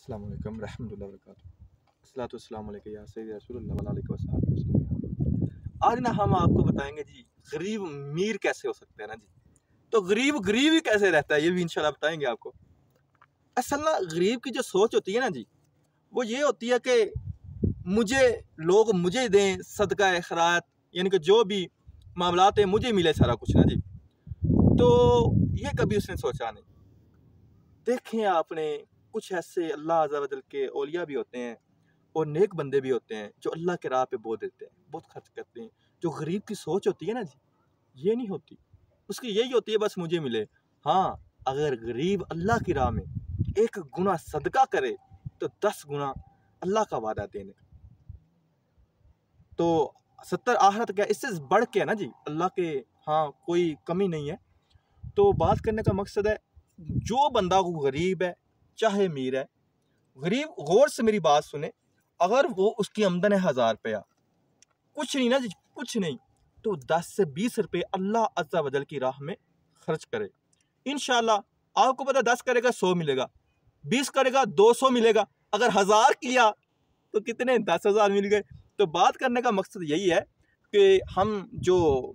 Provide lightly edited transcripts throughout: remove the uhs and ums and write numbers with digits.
السلام علیکم رحمۃ اللہ وبرکاتہ۔ الصلاۃ والسلام علیکم یا سید رسول اللہ علیہ وسلم۔ آج نا ہم آپ کو بتائیں گے جی غریب امیر کیسے ہو سکتے ہیں نا جی، تو غریب غریب ہی کیسے رہتا ہے یہ بھی انشاءاللہ بتائیں گے آپ کو۔ اصل نا غریب کی جو سوچ ہوتی ہے نا جی، وہ یہ ہوتی ہے کہ لوگ مجھے دیں صدقہ خیرات، یعنی کہ جو بھی معاملات ہیں مجھے ملے سارا کچھ نا جی، تو یہ کبھی اس نے سوچا نہیں۔ دیکھیں آپ نے کچھ ایسے اللہ عز و جل کے اولیاء بھی ہوتے ہیں اور نیک بندے بھی ہوتے ہیں جو اللہ کے راہ پہ بہت دیتے ہیں، بہت خرچ کرتے ہیں۔ جو غریب کی سوچ ہوتی ہے نا جی، یہ نہیں ہوتی، اس کی یہی ہوتی ہے بس مجھے ملے۔ ہاں، اگر غریب اللہ کی راہ میں 1 گنا صدقہ کرے تو 10 گنا اللہ کا وعدہ دینے کا، تو 70 آخرت کیا اس سے بڑھ کے نا جی، اللہ کے ہاں کوئی کمی نہیں ہے۔ تو بات کرنے کا مقصد ہے جو بندہ غریب ہے چاہے امیر ہے، غریب غور سے میری بات سنے، اگر وہ اس کی آمدن ہے 1000 روپیہ، کچھ نہیں نا جی، کچھ نہیں، تو 10 سے 20 روپے اللہ عز و جل کی راہ میں خرچ کرے، انشاءاللہ آپ کو پتہ 10 کرے گا 100 ملے گا، 20 کرے گا 200 ملے گا، اگر 1000 کیا تو کتنے 10,000 مل گئے۔ تو بات کرنے کا مقصد یہی ہے کہ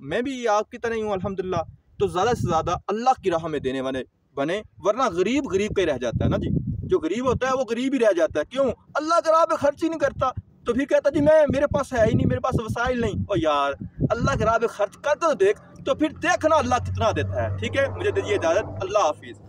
میں بھی آپ کی طرح ہی ہوں الحمدللہ، تو زیادہ سے زیادہ اللہ کی راہ میں دینے والے بنے، ورنہ غریب غریب کا ہی رہ جاتا ہے نا جی۔ جو غریب ہوتا ہے وہ غریب ہی رہ جاتا ہے، کیوں؟ اللہ کے راہ پہ خرچ ہی نہیں کرتا، تو پھر کہتا جی میرے پاس ہے ہی نہیں، میرے پاس وسائل نہیں۔ اور یار اللہ کے راہ پہ خرچ کر تو دیکھ، تو پھر دیکھنا اللہ کتنا دیتا ہے۔ ٹھیک ہے، مجھے دیجیے اجازت، اللہ حافظ۔